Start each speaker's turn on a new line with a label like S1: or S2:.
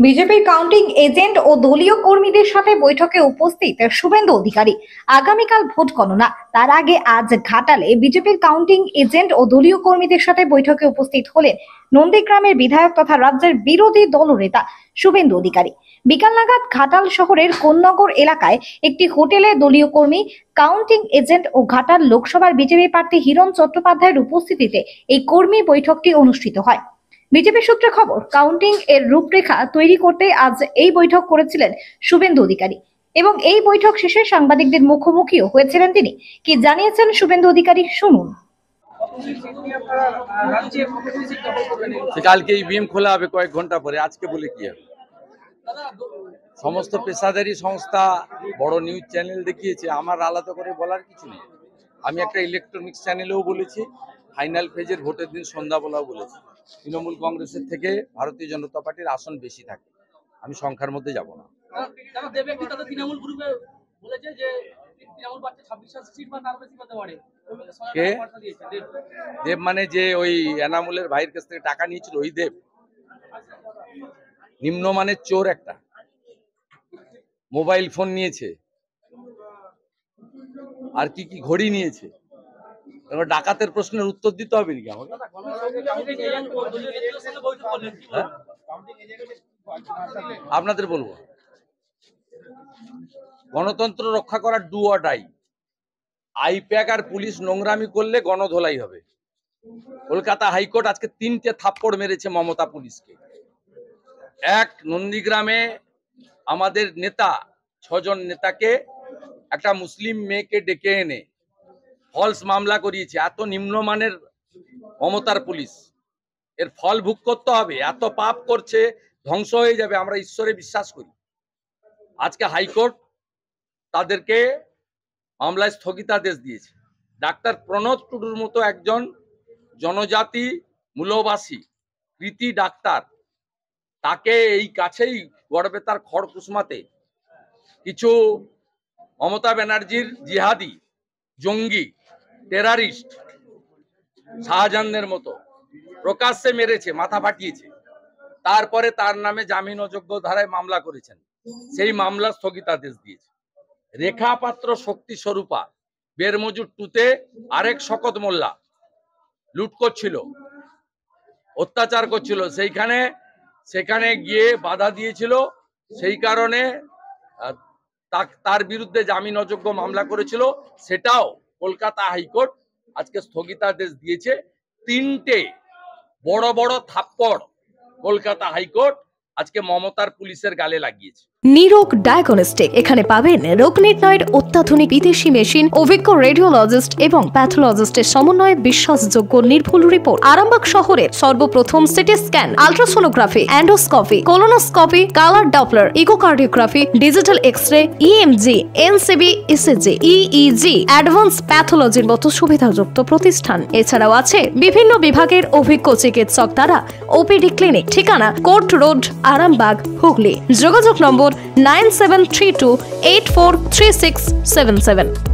S1: বিজেপির counting agent ও দলীয় কর্মীদের সাথে বৈঠকে উপস্থিত শুভেন্দু অধিকারী। আগামীকাল ভোট গণনা, তার আগে আজ ঘাটালে বিজেপির কাউন্টিং এজেন্ট ও দলীয় কর্মীদের সাথে বৈঠকে উপস্থিত হলেন নন্দীগ্রামের বিধায়ক তথা রাজ্যের বিরোধী দলনেতা শুভেন্দু অধিকারী। বিকাল নাগাদ ঘাটাল শহরের কোন্নগর এলাকায় একটি হোটেলে দলীয় কর্মী, কাউন্টিং এজেন্ট ও ঘাটাল লোকসভার বিজেপি প্রার্থী হিরণ চট্টোপাধ্যায়ের উপস্থিতিতে এই কর্মী বৈঠকটি অনুষ্ঠিত হয়। বিজেপি সূত্রে খবর, কাউন্টিং এর রূপরেখা তৈরি করতে আজ এই বৈঠক করেছিলেন শুভেন্দু অধিকারী এবং এই বৈঠক শেষে সাংবাদিকদের মুখোমুখিও হয়েছিলেন তিনি। কি জানিয়েছেন শুভেন্দু অধিকারী, শুনুন।
S2: কালকে ইভিএম খোলা হবে কয়েক ঘন্টা পরে, আজকে বলে কি হবে? সমস্ত পেশাদারি সংস্থা, বড় নিউজ চ্যানেল দেখিয়েছে, আমার আলাদা করে বলার কিছু নেই। আমি একটা ইলেকট্রনিক্স চ্যানেলেও বলেছি, ফাইনাল ফেজের ভোটের দিন সন্ধ্যাবেলাও বলেছি, তৃণমূল কংগ্রেসের থেকে ভারতীয় জনতা পার্টির আসন বেশি থাকে, আমি সংখ্যার মধ্যে যাব না। কে দেব? মানে যে ওই এনামুলের ভাইয়ের কাছ থেকে টাকা নিয়েছিল ওই দেব? নিম্নমানের চোর একটা, মোবাইল ফোন নিয়েছে, আর কি কি ঘড়ি নিয়েছে। ডাকাতের প্রশ্নের উত্তর দিতে হবে নাকি আমাকে? আপনাদের বলবো, গণতন্ত্র রক্ষা করার ডু অর ডাই। আইপ্যাক আর পুলিশ নোংরামি করলে গণধোলাই হবে। কলকাতা হাইকোর্ট আজকে 3টে থাপ্পড় মেরেছে মমতা পুলিশকে। এক, নন্দীগ্রামে আমাদের নেতা, 6 জন নেতাকে একটা মুসলিম মেয়েকে ডেকে এনে ফলস মামলা করিয়েছে। এত নিম্নমানের মমতার পুলিশ, এর ফল ভোগ করতে হবে। এত পাপ করছে, ধ্বংস হয়ে যাবে, আমরা ঈশ্বরে বিশ্বাস করি। আজকে হাইকোর্ট তাদেরকে মামলায় স্থগিতাদেশ দিয়েছে। ডাক্তার প্রণব টুডুর মতো একজন জনজাতি মূলবাসী কৃতি ডাক্তার, তাকে এই কাছেই গড়বেতার খড়কুসমাতে কিছু মমতা ব্যানার্জির জিহাদি, জঙ্গি, টেরারিস্ট, শাহজাহানের মতো প্রকাশ্যে মেরেছে, মাথা ফাটিয়েছে। তারপরে তার নামে জামিন অযোগ্য ধারায় মামলা করেছেন, সেই মামলা স্থগিতাদেশ দিয়েছে। রেখা পাত্র শক্তি স্বরূপা বেরমজুর 2-তে আরেক শকত মোল্লা লুট করছিল, অত্যাচার করছিল, সেখানে গিয়ে বাধা দিয়েছিল, সেই কারণে তার বিরুদ্ধে জামিন অযোগ্য মামলা করেছিল। সেটাও কলকাতা হাইকোর্ট আজকে স্থগিতাদেশ দিয়েছে। 3টে বড় বড় থাপ্পড় কলকাতা হাইকোর্ট আজকে মমতার পুলিশের গালে লাগিয়েছে।
S3: নিরোগ ডায়াগনস্টিক, এখানে পাবেন রোগ নির্ণয়ের অত্যাধুনিক বিদেশি মেশিন, অভিজ্ঞ রেডিওলজিস্ট এবং প্যাথোলজিস্টের সমন্বয়ে বিশ্বাসযোগ্য নির্ভুল রিপোর্ট। আরামবাগ শহরের সর্বপ্রথম CT scan, ultrasonography, endoscopy, colonoscopy, colour Doppler, echocardiography, digital X-ray, EMG, NCV, ECG, EEG, advance প্যাথোলজির মতো সুবিধাযুক্ত প্রতিষ্ঠান। এছাড়াও আছে বিভিন্ন বিভাগের অভিজ্ঞ চিকিৎসক দ্বারা ওপিডি ক্লিনিক। ঠিকানা কোর্ট রোড, আরামবাগ, হুগলি। যোগাযোগ নম্বর 9732843677।